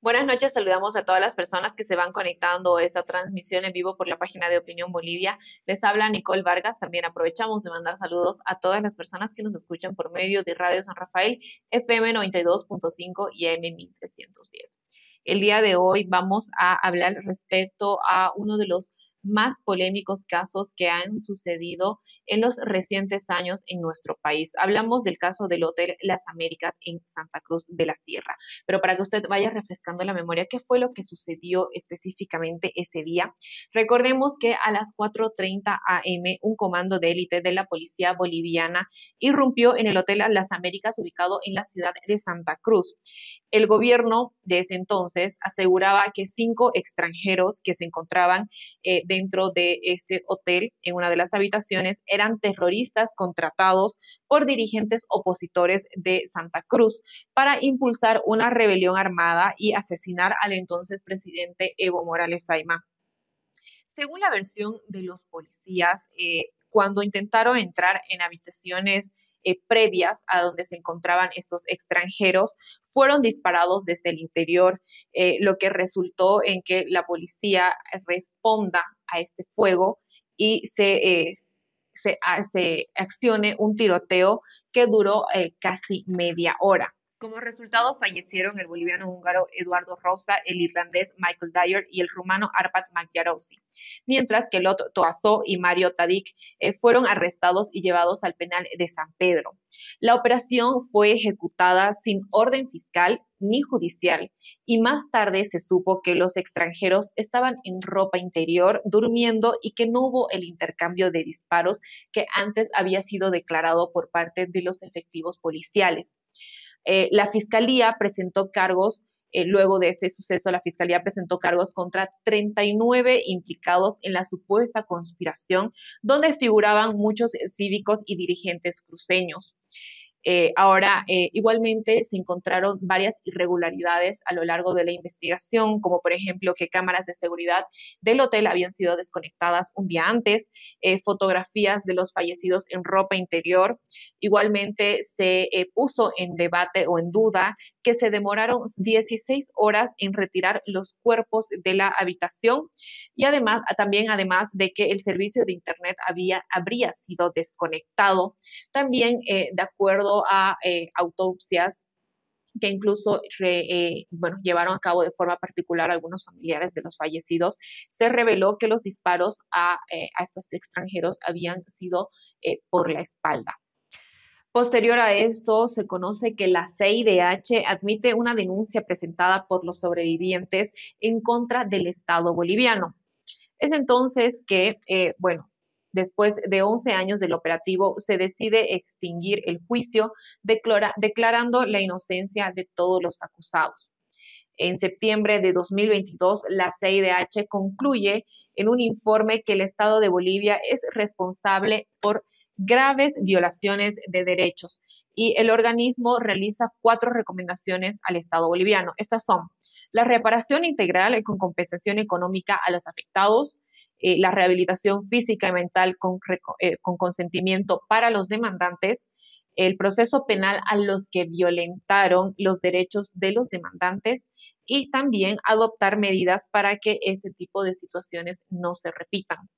Buenas noches, saludamos a todas las personas que se van conectando a esta transmisión en vivo por la página de Opinión Bolivia. Les habla Nicole Vargas. También aprovechamos de mandar saludos a todas las personas que nos escuchan por medio de Radio San Rafael, FM 92.5 y AM 1310. El día de hoy vamos a hablar respecto a uno de los más polémicos casos que han sucedido en los recientes años en nuestro país. Hablamos del caso del Hotel Las Américas en Santa Cruz de la Sierra. Pero para que usted vaya refrescando la memoria, ¿qué fue lo que sucedió específicamente ese día? Recordemos que a las 4:30 am, un comando de élite de la policía boliviana irrumpió en el Hotel Las Américas ubicado en la ciudad de Santa Cruz. El gobierno de ese entonces aseguraba que 5 extranjeros que se encontraban dentro de este hotel, en una de las habitaciones, eran terroristas contratados por dirigentes opositores de Santa Cruz para impulsar una rebelión armada y asesinar al entonces presidente Evo Morales Saima. Según la versión de los policías, cuando intentaron entrar en habitaciones previas a donde se encontraban estos extranjeros, fueron disparados desde el interior, lo que resultó en que la policía responda a este fuego y se accione un tiroteo que duró casi media hora. Como resultado, fallecieron el boliviano húngaro Eduardo Rosa, el irlandés Michael Dyer y el rumano Arpad Magyarossi, mientras que Lot Toasso y Mario Tadic fueron arrestados y llevados al penal de San Pedro. La operación fue ejecutada sin orden fiscal ni judicial, y más tarde se supo que los extranjeros estaban en ropa interior, durmiendo, y que no hubo el intercambio de disparos que antes había sido declarado por parte de los efectivos policiales. La fiscalía presentó cargos, luego de este suceso, la fiscalía presentó cargos contra 39 implicados en la supuesta conspiración, donde figuraban muchos cívicos y dirigentes cruceños. Igualmente se encontraron varias irregularidades a lo largo de la investigación, como por ejemplo que cámaras de seguridad del hotel habían sido desconectadas un día antes, fotografías de los fallecidos en ropa interior. Igualmente se puso en debate o en duda que se demoraron 16 horas en retirar los cuerpos de la habitación, y además de que el servicio de internet habría sido desconectado. También, de acuerdo a autopsias que incluso llevaron a cabo de forma particular algunos familiares de los fallecidos, se reveló que los disparos a estos extranjeros habían sido por la espalda. Posterior a esto, se conoce que la CIDH admite una denuncia presentada por los sobrevivientes en contra del Estado boliviano. Es entonces que, después de 11 años del operativo, se decide extinguir el juicio, declarando la inocencia de todos los acusados. En septiembre de 2022, la CIDH concluye en un informe que el Estado de Bolivia es responsable por graves violaciones de derechos, y el organismo realiza 4 recomendaciones al Estado boliviano. Estas son la reparación integral con compensación económica a los afectados, la rehabilitación física y mental con consentimiento para los demandantes, el proceso penal a los que violentaron los derechos de los demandantes, y también adoptar medidas para que este tipo de situaciones no se repitan.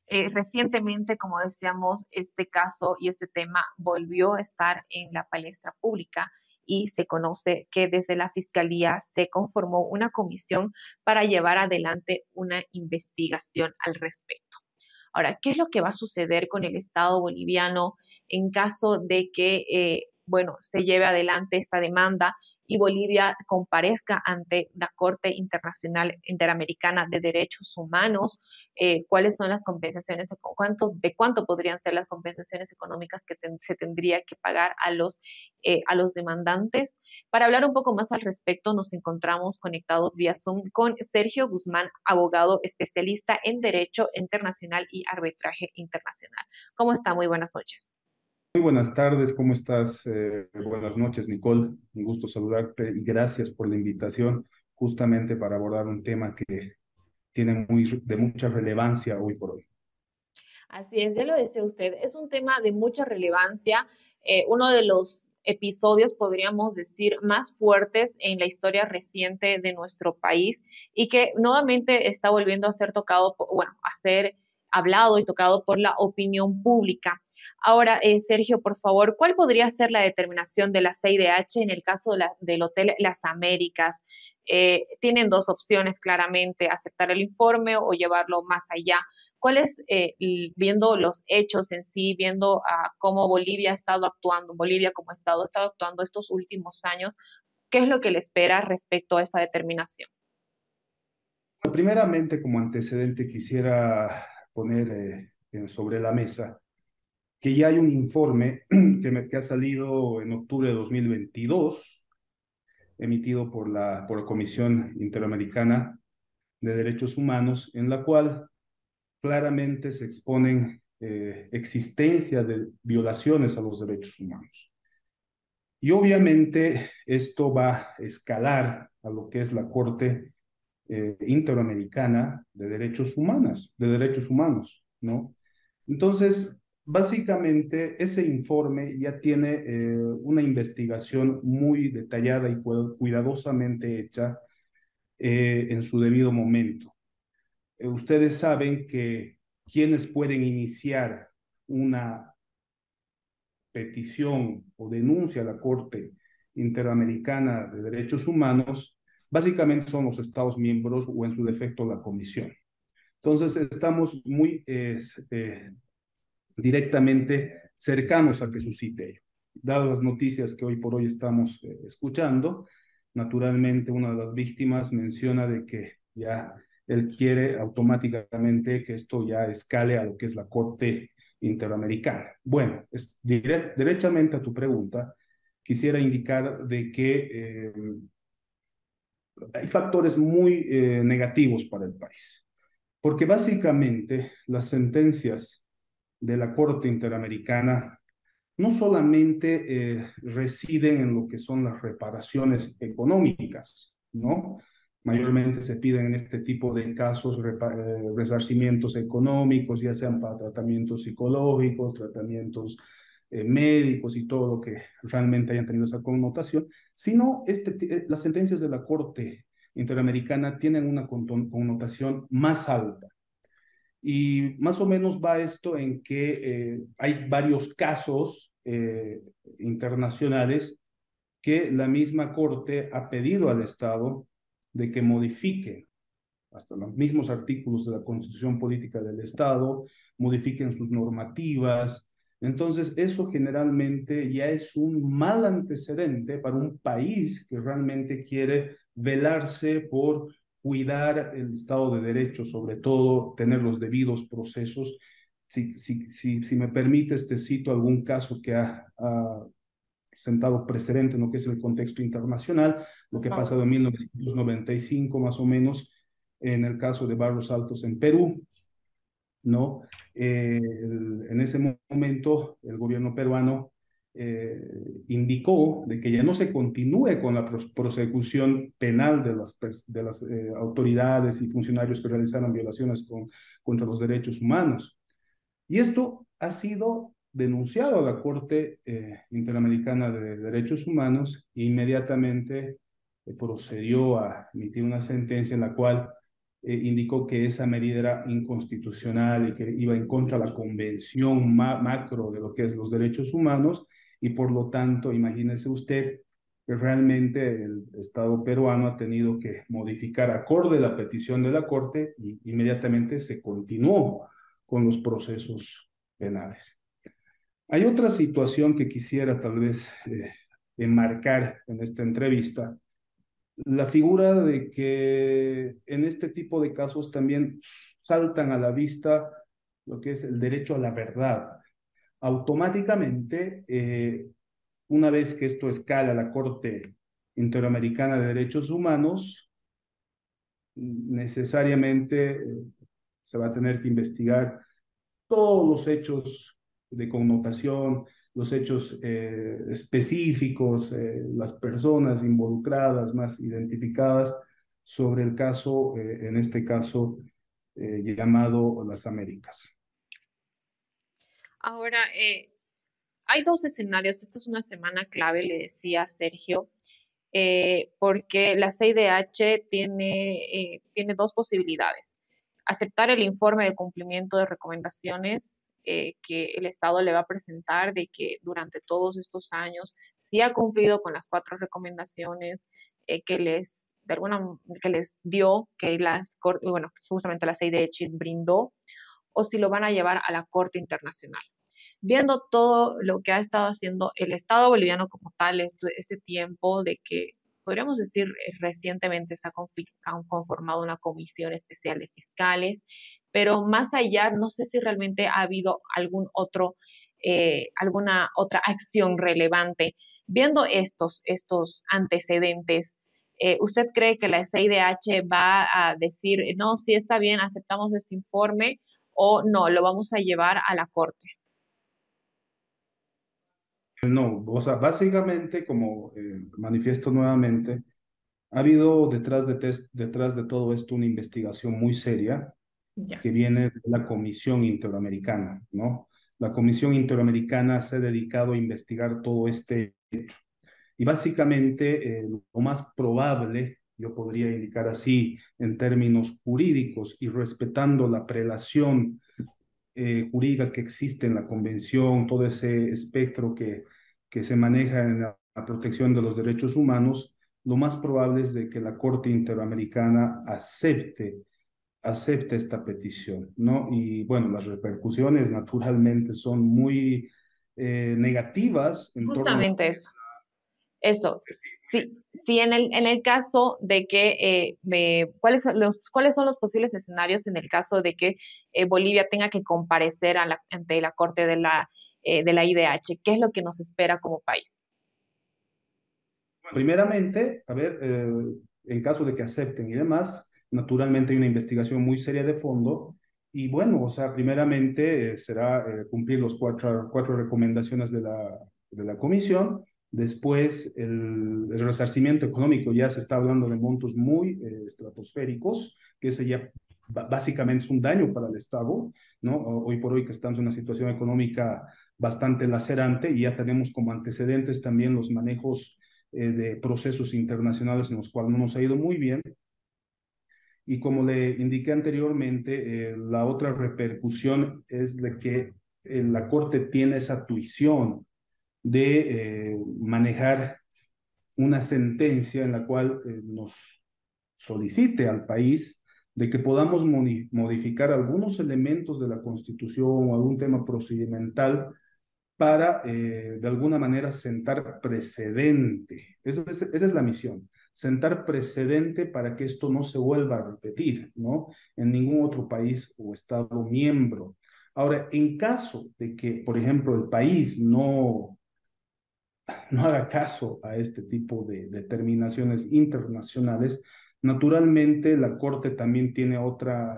Recientemente, como decíamos, este caso y este tema volvió a estar en la palestra pública, y se conoce que desde la Fiscalía se conformó una comisión para llevar adelante una investigación al respecto. Ahora, ¿qué es lo que va a suceder con el Estado boliviano en caso de que, se lleve adelante esta demanda y Bolivia comparezca ante la Corte Internacional Interamericana de Derechos Humanos? ¿Cuáles son las compensaciones? ¿De cuánto podrían ser las compensaciones económicas que se tendría que pagar a los demandantes? Para hablar un poco más al respecto, nos encontramos conectados vía Zoom con Sergio Guzmán, abogado especialista en Derecho Internacional y Arbitraje Internacional. ¿Cómo está? Muy buenas noches. Muy buenas tardes, ¿cómo estás? Buenas noches, Nicole. Un gusto saludarte y gracias por la invitación, justamente para abordar un tema que tiene de mucha relevancia hoy por hoy. Así es, ya lo decía usted, es un tema de mucha relevancia. uno de los episodios, podríamos decir, más fuertes en la historia reciente de nuestro país y que nuevamente está volviendo a ser tocado, bueno, a ser hablado y tocado por la opinión pública. Ahora, Sergio, por favor, ¿cuál podría ser la determinación de la CIDH en el caso del Hotel Las Américas? Tienen dos opciones, claramente, aceptar el informe o llevarlo más allá. ¿Cuál es, viendo los hechos en sí, viendo cómo Bolivia ha estado actuando, Bolivia como Estado ha estado actuando estos últimos años, qué es lo que le espera respecto a esa determinación? Primeramente, como antecedente, quisiera poner sobre la mesa que ya hay un informe que ha salido en octubre de 2022, emitido por la Comisión Interamericana de Derechos Humanos, en la cual claramente se exponen existencia de violaciones a los derechos humanos. Y obviamente esto va a escalar a lo que es la Corte Interamericana de Derechos Humanos, ¿no? Entonces, básicamente, ese informe ya tiene una investigación muy detallada y cuidadosamente hecha en su debido momento. Ustedes saben que quienes pueden iniciar una petición o denuncia a la Corte Interamericana de Derechos Humanos, básicamente son los Estados miembros o en su defecto la Comisión. Entonces, estamos muy directamente cercanos a que suscite ello. Dadas las noticias que hoy por hoy estamos escuchando, naturalmente una de las víctimas menciona de que ya él quiere automáticamente que esto ya escale a lo que es la Corte Interamericana. Bueno, derechamente a tu pregunta, quisiera indicar de que hay factores muy negativos para el país, porque básicamente las sentencias de la Corte Interamericana no solamente residen en lo que son las reparaciones económicas, ¿no? Mayormente se piden en este tipo de casos resarcimientos económicos, ya sean para tratamientos psicológicos, tratamientos médicos y todo lo que realmente hayan tenido esa connotación, sino las sentencias de la Corte Interamericana tienen una connotación más alta. Y más o menos va esto en que hay varios casos internacionales que la misma Corte ha pedido al Estado de que modifique hasta los mismos artículos de la Constitución Política del Estado, modifiquen sus normativas. Entonces, eso generalmente ya es un mal antecedente para un país que realmente quiere velarse por cuidar el Estado de Derecho, sobre todo tener los debidos procesos. Si me permites, te cito algún caso que ha sentado precedente en lo que es el contexto internacional, lo Por que ha favor. pasado en 1995 más o menos, en el caso de Barros Altos en Perú, ¿no? En ese momento el gobierno peruano indicó de que ya no se continúe con la prosecución penal de las autoridades y funcionarios que realizaron violaciones contra los derechos humanos. Y esto ha sido denunciado a la Corte Interamericana de Derechos Humanos e inmediatamente procedió a emitir una sentencia en la cual indicó que esa medida era inconstitucional y que iba en contra de la Convención Macro de lo que es los derechos humanos y por lo tanto, imagínese usted que realmente el Estado peruano ha tenido que modificar acorde la petición de la Corte y inmediatamente se continuó con los procesos penales. Hay otra situación que quisiera tal vez enmarcar en esta entrevista, la figura de que en este tipo de casos también saltan a la vista lo que es el derecho a la verdad. Automáticamente, una vez que esto escala a la Corte Interamericana de Derechos Humanos, necesariamente se va a tener que investigar todos los hechos de connotación, los hechos específicos, las personas involucradas más identificadas sobre el caso, en este caso llamado Las Américas. Ahora, Hay dos escenarios. Esta es una semana clave, le decía Sergio, porque la CIDH tiene dos posibilidades. Aceptar el informe de cumplimiento de recomendaciones que el Estado le va a presentar de que durante todos estos años sí ha cumplido con las cuatro recomendaciones que les dio, bueno, justamente la CIDH brindó, o si lo van a llevar a la Corte Internacional. Viendo todo lo que ha estado haciendo el Estado boliviano como tal este tiempo de que, podríamos decir, recientemente se ha conformado una comisión especial de fiscales, pero más allá, no sé si realmente ha habido alguna otra acción relevante. Viendo estos antecedentes, ¿usted cree que la CIDH va a decir, no, sí está bien, aceptamos este informe, o no, lo vamos a llevar a la Corte? No, o sea, básicamente, como manifiesto nuevamente, ha habido detrás de todo esto una investigación muy seria Ya. que viene de la Comisión Interamericana, ¿no? La Comisión Interamericana se ha dedicado a investigar todo este hecho. Y básicamente, lo más probable, yo podría indicar así, en términos jurídicos y respetando la prelación jurídica que existe en la Convención, todo ese espectro que se maneja en la protección de los derechos humanos, lo más probable es de que la Corte Interamericana acepte esta petición, ¿no? Y bueno, las repercusiones naturalmente son muy negativas en torno. Justamente eso. Eso, sí, en el caso de que, ¿cuáles son los posibles escenarios en el caso de que Bolivia tenga que comparecer ante la Corte de la IDH? ¿Qué es lo que nos espera como país? Primeramente, a ver, en caso de que acepten y demás, naturalmente hay una investigación muy seria de fondo y bueno, o sea, primeramente será cumplir los cuatro recomendaciones de la comisión. Después, el resarcimiento económico, ya se está hablando de montos muy estratosféricos, que ese ya básicamente es un daño para el Estado, ¿no? Hoy por hoy que estamos en una situación económica bastante lacerante y ya tenemos como antecedentes también los manejos de procesos internacionales en los cuales no nos ha ido muy bien. Y como le indiqué anteriormente, la otra repercusión es de que la Corte tiene esa tuición de manejar una sentencia en la cual nos solicite al país de que podamos modificar algunos elementos de la Constitución o algún tema procedimental para, de alguna manera, sentar precedente. Esa es la misión, sentar precedente para que esto no se vuelva a repetir, ¿no? En ningún otro país o Estado miembro. Ahora, en caso de que, por ejemplo, el país no haga caso a este tipo de determinaciones internacionales, naturalmente la Corte también tiene otra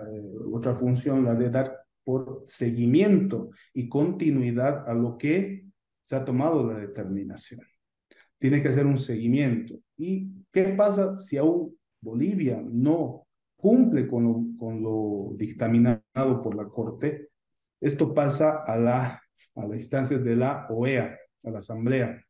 función, la de dar por seguimiento y continuidad a lo que se ha tomado la determinación. Tiene que hacer un seguimiento. ¿Y qué pasa si aún Bolivia no cumple con lo dictaminado por la Corte? Esto pasa a las instancias de la OEA, a la Asamblea,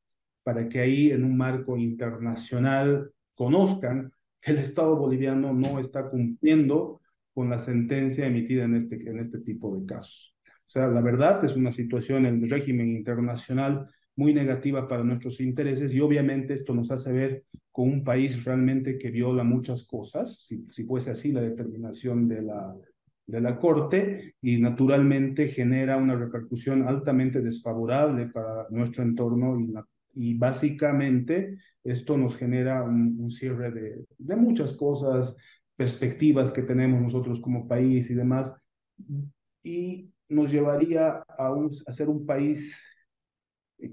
para que ahí en un marco internacional conozcan que el Estado boliviano no está cumpliendo con la sentencia emitida en este tipo de casos. O sea, la verdad es una situación en el régimen internacional muy negativa para nuestros intereses y obviamente esto nos hace ver con un país realmente que viola muchas cosas, si fuese así la determinación de la Corte y naturalmente genera una repercusión altamente desfavorable para nuestro entorno y básicamente esto nos genera un cierre de muchas cosas, perspectivas que tenemos nosotros como país y demás, y nos llevaría a ser un país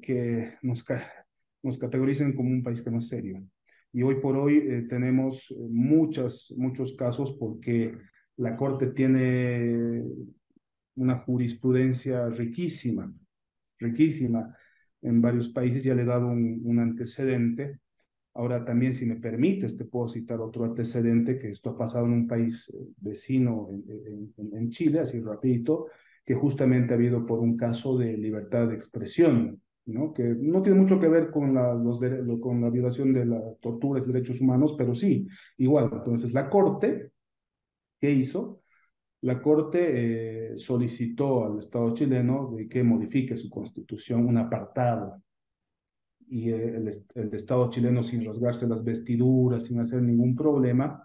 que nos categoricen como un país que no es serio. Y hoy por hoy tenemos muchos casos porque la Corte tiene una jurisprudencia riquísima en varios países, ya le he dado un antecedente. Ahora también, si me permites, te puedo citar otro antecedente que esto ha pasado en un país vecino, Chile, así rapidito, que justamente ha habido por un caso de libertad de expresión. ¿no? Que no tiene mucho que ver con con la violación de la tortura y derechos humanos, pero sí, igual. Entonces, la Corte, ¿qué hizo? La Corte solicitó al Estado chileno de que modifique su constitución, un apartado, y el Estado chileno, sin rasgarse las vestiduras, sin hacer ningún problema,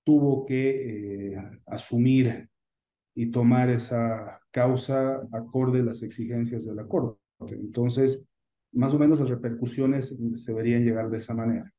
tuvo que asumir y tomar esa causa acorde a las exigencias de la Corte. Entonces, más o menos las repercusiones se deberían llegar de esa manera.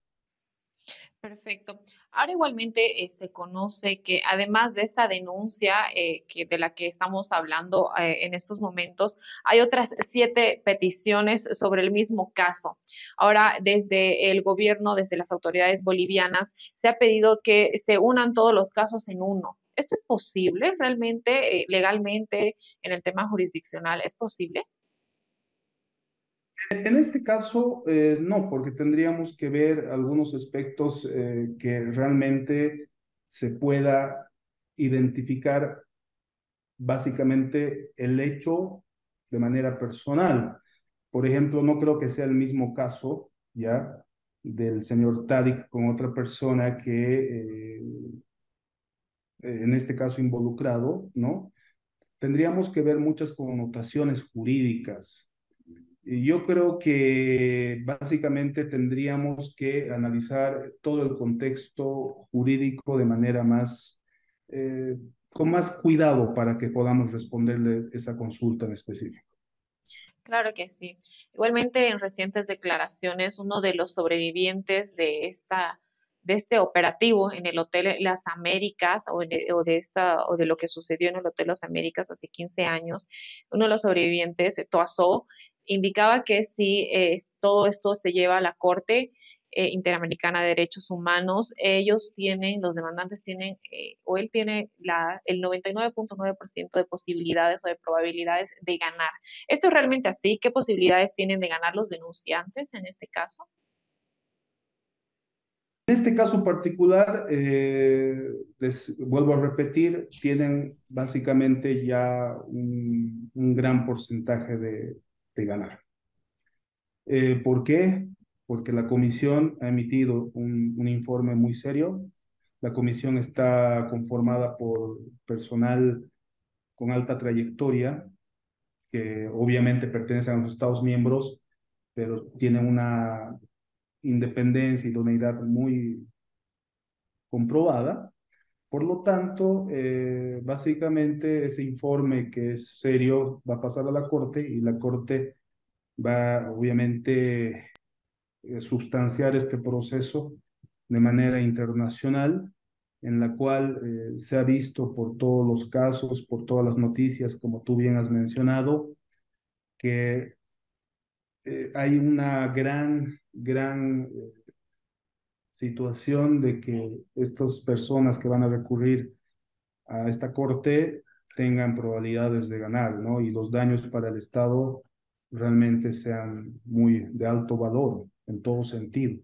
Perfecto. Ahora igualmente se conoce que además de esta denuncia de la que estamos hablando en estos momentos, hay otras 7 peticiones sobre el mismo caso. Ahora, desde el gobierno, desde las autoridades bolivianas, se ha pedido que se unan todos los casos en uno. ¿Esto es posible realmente, legalmente, en el tema jurisdiccional? ¿Es posible? En este caso, no, porque tendríamos que ver algunos aspectos que realmente se pueda identificar básicamente el hecho de manera personal. Por ejemplo, no creo que sea el mismo caso, ¿ya? Del señor Tadic con otra persona que, en este caso involucrado, ¿no? Tendríamos que ver muchas connotaciones jurídicas. Y yo creo que básicamente tendríamos que analizar todo el contexto jurídico de manera más, con más cuidado para que podamos responderle esa consulta en específico. Claro que sí. Igualmente, en recientes declaraciones, uno de los sobrevivientes de este operativo en el Hotel Las Américas o de lo que sucedió en el Hotel Las Américas hace 15 años, uno de los sobrevivientes, Toazó, indicaba que si todo esto se lleva a la Corte Interamericana de Derechos Humanos, los demandantes tienen, o él tiene el 99.9% de posibilidades o de probabilidades de ganar. ¿Esto es realmente así? ¿Qué posibilidades tienen de ganar los denunciantes en este caso? En este caso particular, les vuelvo a repetir, tienen básicamente ya un gran porcentaje de ganar. ¿Por qué? Porque la comisión ha emitido un informe muy serio. La comisión está conformada por personal con alta trayectoria, que obviamente pertenecen a los Estados miembros, pero tienen una independencia y idoneidad muy comprobada. Por lo tanto, básicamente ese informe que es serio va a pasar a la Corte y la Corte va obviamente sustanciar este proceso de manera internacional, en la cual se ha visto por todos los casos, por todas las noticias, como tú bien has mencionado, que hay una gran situación de que estas personas que van a recurrir a esta corte tengan probabilidades de ganar, ¿no? Y los daños para el Estado realmente sean muy de alto valor en todo sentido.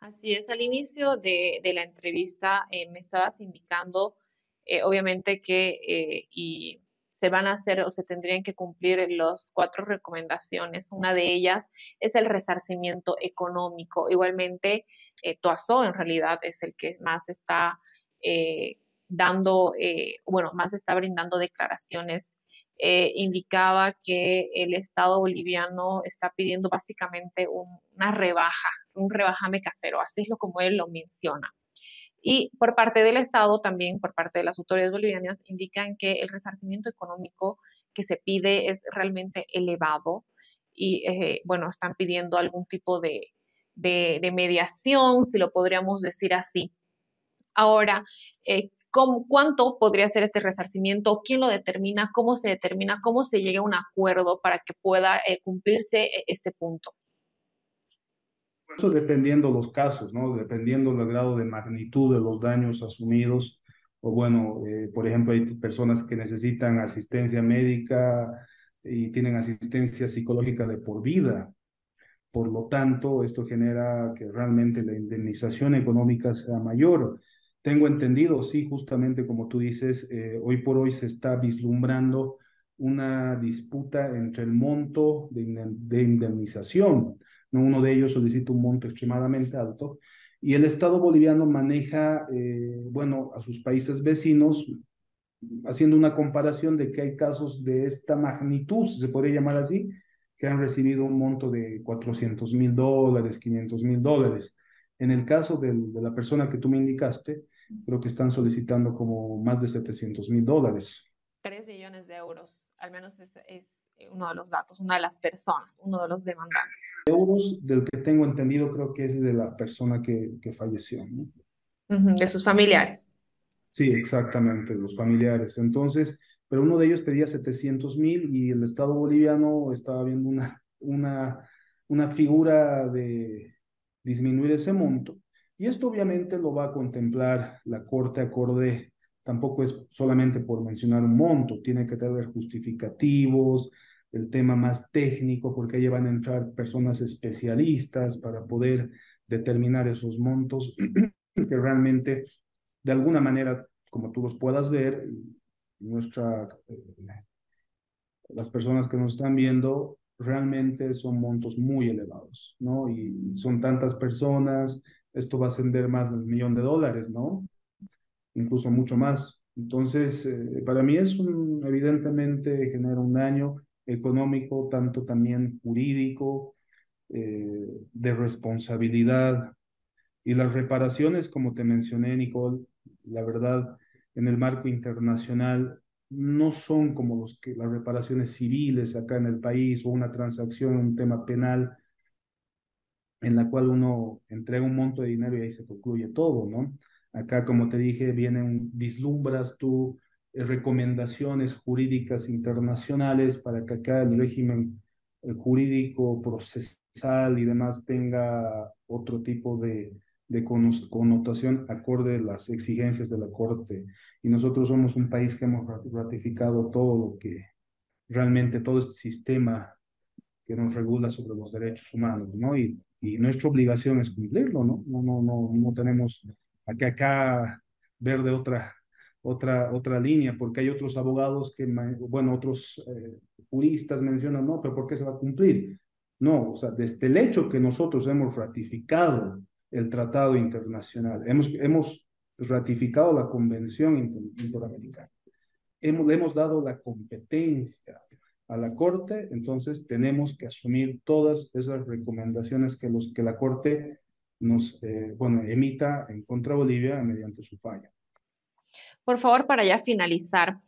Así es, al inicio de la entrevista me estabas indicando, obviamente, que y se van a hacer o se tendrían que cumplir las 4 recomendaciones. Una de ellas es el resarcimiento económico. Igualmente, Toazó en realidad es el que más está bueno, más está brindando declaraciones. Indicaba que el Estado boliviano está pidiendo básicamente una rebaja, un rebajame casero, así es lo como él lo menciona. Y por parte del Estado, también por parte de las autoridades bolivianas, indican que el resarcimiento económico que se pide es realmente elevado y, bueno, están pidiendo algún tipo de mediación, si lo podríamos decir así. Ahora, ¿cuánto podría ser este resarcimiento? ¿Quién lo determina? ¿Cómo se determina? ¿Cómo se llega a un acuerdo para que pueda cumplirse este punto? Eso dependiendo los casos, ¿no? Dependiendo del grado de magnitud de los daños asumidos. O bueno, por ejemplo, hay personas que necesitan asistencia médica y tienen asistencia psicológica de por vida. Por lo tanto, esto genera que realmente la indemnización económica sea mayor. Tengo entendido, sí, justamente como tú dices, hoy por hoy se está vislumbrando una disputa entre el monto de indemnización, ¿no? Uno de ellos solicita un monto extremadamente alto y el Estado boliviano maneja, bueno, a sus países vecinos, haciendo una comparación de que hay casos de esta magnitud, si se podría llamar así, que han recibido un monto de $400.000, $500.000. En el caso de la persona que tú me indicaste, creo que están solicitando como más de $700.000. 3 millones de euros, al menos es uno de los datos, una de las personas, uno de los demandantes. Euros, del que tengo entendido, creo que es de la persona que falleció, ¿no? De sus familiares. Sí, exactamente, los familiares. Entonces, pero uno de ellos pedía 700.000 y el Estado boliviano estaba viendo una figura de disminuir ese monto. Y esto obviamente lo va a contemplar la Corte acorde, tampoco es solamente por mencionar un monto, tiene que tener justificativos, el tema más técnico, porque ahí van a entrar personas especialistas para poder determinar esos montos que realmente de alguna manera, como tú los puedas ver, nuestra, las personas que nos están viendo realmente son montos muy elevados, ¿no? Y son tantas personas, esto va a ascender más de $1.000.000, ¿no? Incluso mucho más. Entonces, para mí evidentemente genera un daño económico, tanto también jurídico, de responsabilidad. Y las reparaciones, como te mencioné, Nicole, la verdad, en el marco internacional no son como las reparaciones civiles acá en el país o una transacción, un tema penal en la cual uno entrega un monto de dinero y ahí se concluye todo, ¿no? Acá, como te dije, vislumbras tú recomendaciones jurídicas internacionales para que acá el régimen jurídico, procesal y demás tenga otro tipo de connotación acorde a las exigencias de la Corte. Y nosotros somos un país que hemos ratificado todo lo que realmente todo este sistema que nos regula sobre los derechos humanos, ¿no? Y nuestra obligación es cumplirlo, ¿no? No tenemos acá ver de otra línea, porque hay otros abogados bueno, otros juristas mencionan, no, pero ¿por qué se va a cumplir? No, o sea, desde el hecho que nosotros hemos ratificado el tratado internacional, hemos ratificado la Convención Interamericana, le hemos dado la competencia a la Corte, entonces tenemos que asumir todas esas recomendaciones que la Corte bueno, emita en contra de Bolivia mediante su falla. Por favor, para ya finalizar,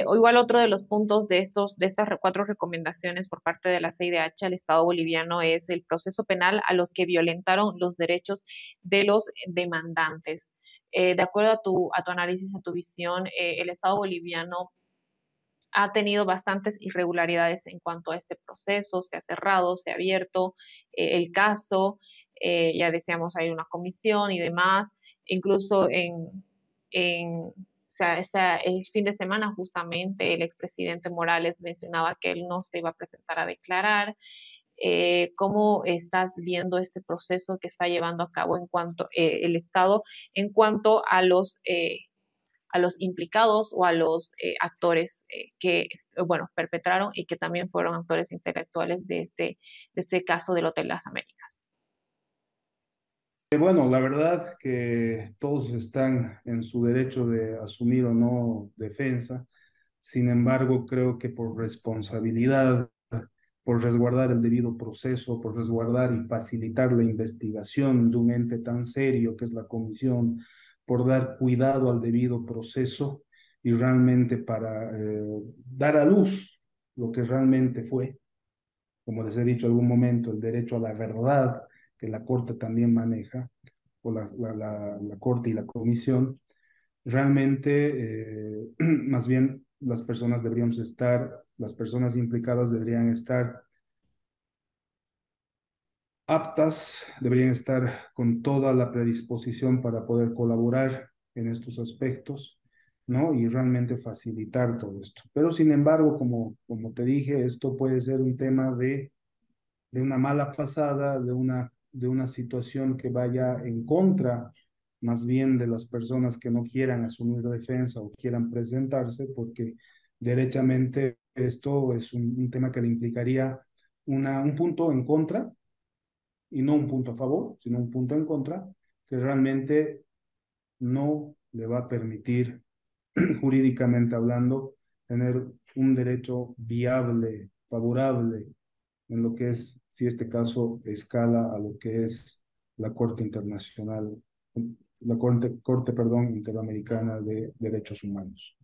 o igual otro de los puntos de estas 4 recomendaciones por parte de la CIDH al Estado boliviano es el proceso penal a los que violentaron los derechos de los demandantes. De acuerdo a tu análisis, a tu visión, el Estado boliviano ha tenido bastantes irregularidades en cuanto a este proceso, se ha cerrado, se ha abierto el caso, ya decíamos, hay una comisión y demás, incluso o sea, el fin de semana justamente el expresidente Morales mencionaba que él no se iba a presentar a declarar. ¿Cómo estás viendo este proceso que está llevando a cabo en cuanto el Estado en cuanto a los implicados o a los actores que, bueno, perpetraron y que también fueron actores intelectuales de este caso del Hotel Las Américas? Bueno, la verdad que todos están en su derecho de asumir o no defensa. Sin embargo, creo que por responsabilidad, por resguardar el debido proceso, por resguardar y facilitar la investigación de un ente tan serio que es la comisión, por dar cuidado al debido proceso y realmente para dar a luz lo que realmente fue, como les he dicho en algún momento, el derecho a la verdad que la Corte también maneja, o la Corte y la Comisión, realmente, más bien, las personas implicadas deberían estar aptas, deberían estar con toda la predisposición para poder colaborar en estos aspectos, ¿no? Y realmente facilitar todo esto. Pero sin embargo, como te dije, esto puede ser un tema de una mala pasada, de una situación que vaya en contra más bien de las personas que no quieran asumir defensa o quieran presentarse, porque derechamente esto es un tema que le implicaría un punto en contra, y no un punto a favor, sino un punto en contra, que realmente no le va a permitir, jurídicamente hablando, tener un derecho viable, favorable, en lo que es, si este caso escala a lo que es la Corte Internacional, perdón, Interamericana de Derechos Humanos.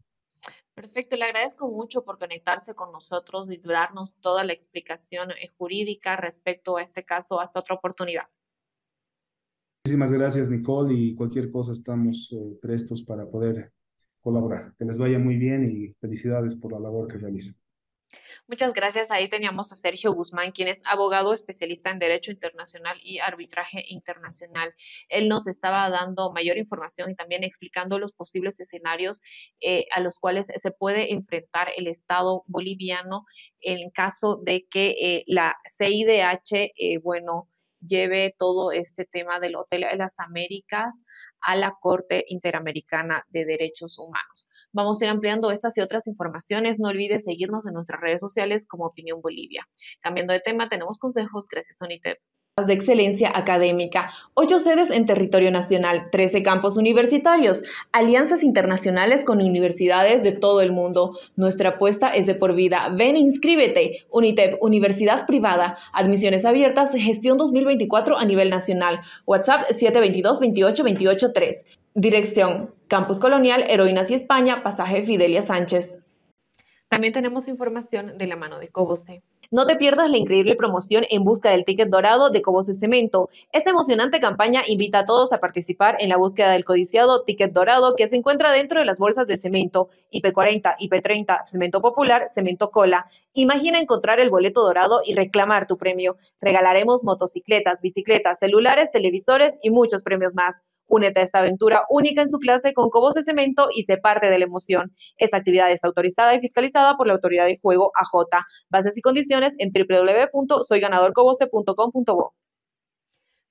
Perfecto, le agradezco mucho por conectarse con nosotros y darnos toda la explicación jurídica respecto a este caso. Hasta otra oportunidad. Muchísimas gracias, Nicole, y cualquier cosa estamos prestos para poder colaborar. Que les vaya muy bien y felicidades por la labor que realizan. Muchas gracias. Ahí teníamos a Sergio Guzmán, quien es abogado especialista en Derecho Internacional y Arbitraje Internacional. Él nos estaba dando mayor información y también explicando los posibles escenarios a los cuales se puede enfrentar el Estado boliviano en caso de que la CIDH, lleve todo este tema del Hotel de las Américas a la Corte Interamericana de Derechos Humanos. Vamos a ir ampliando estas y otras informaciones. No olvides seguirnos en nuestras redes sociales como Opinión Bolivia. Cambiando de tema, tenemos consejos gracias a UNITEP. De excelencia académica, 8 sedes en territorio nacional, 13 campos universitarios, alianzas internacionales con universidades de todo el mundo. Nuestra apuesta es de por vida. Ven e inscríbete. UNITEP, Universidad Privada, admisiones abiertas, gestión 2024 a nivel nacional. WhatsApp 722-28-28-3. Dirección, Campus Colonial, Heroínas y España, pasaje Fidelia Sánchez. También tenemos información de la mano de Cobose. No te pierdas la increíble promoción en busca del ticket dorado de Cobose Cemento. Esta emocionante campaña invita a todos a participar en la búsqueda del codiciado ticket dorado que se encuentra dentro de las bolsas de cemento IP40, IP30, Cemento Popular, Cemento Cola. Imagina encontrar el boleto dorado y reclamar tu premio. Regalaremos motocicletas, bicicletas, celulares, televisores y muchos premios más. Únete a esta aventura única en su clase con Cobose Cemento y sé parte de la emoción. Esta actividad está autorizada y fiscalizada por la Autoridad de Juego AJ. Bases y condiciones en www.soyganadorcobose.com.bo.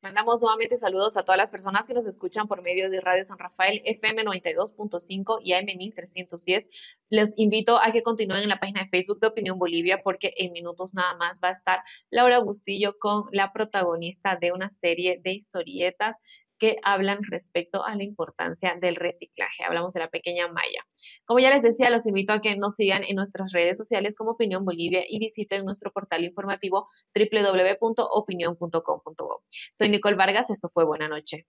Mandamos nuevamente saludos a todas las personas que nos escuchan por medio de Radio San Rafael, FM 92.5 y AM 1310. Les invito a que continúen en la página de Facebook de Opinión Bolivia porque en minutos nada más va a estar Laura Bustillo con la protagonista de una serie de historietas que hablan respecto a la importancia del reciclaje. Hablamos de la pequeña Maya. Como ya les decía, los invito a que nos sigan en nuestras redes sociales como Opinión Bolivia y visiten nuestro portal informativo www.opinion.com.bo. Soy Nicole Vargas, esto fue Buena Noche.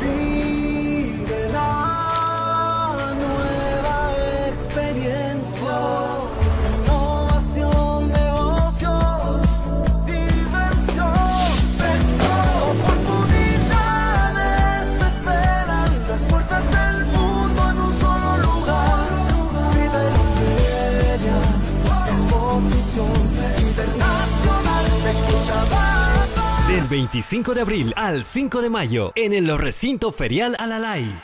Vive la nueva experiencia. Del 25 de abril al 5 de mayo en el recinto ferial Alalay.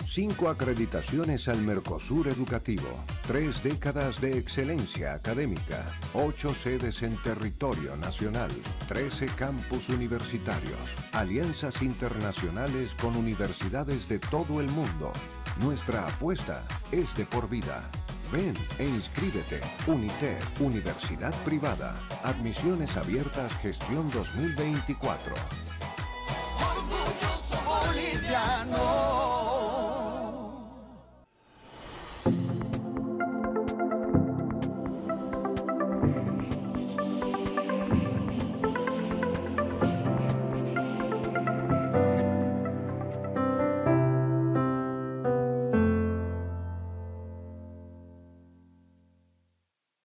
5 acreditaciones al Mercosur Educativo, 3 décadas de excelencia académica, 8 sedes en territorio nacional, 13 campus universitarios, alianzas internacionales con universidades de todo el mundo. Nuestra apuesta es de por vida. Ven e inscríbete. UNITEP, Universidad Privada. Admisiones abiertas, gestión 2024. Orgulloso boliviano.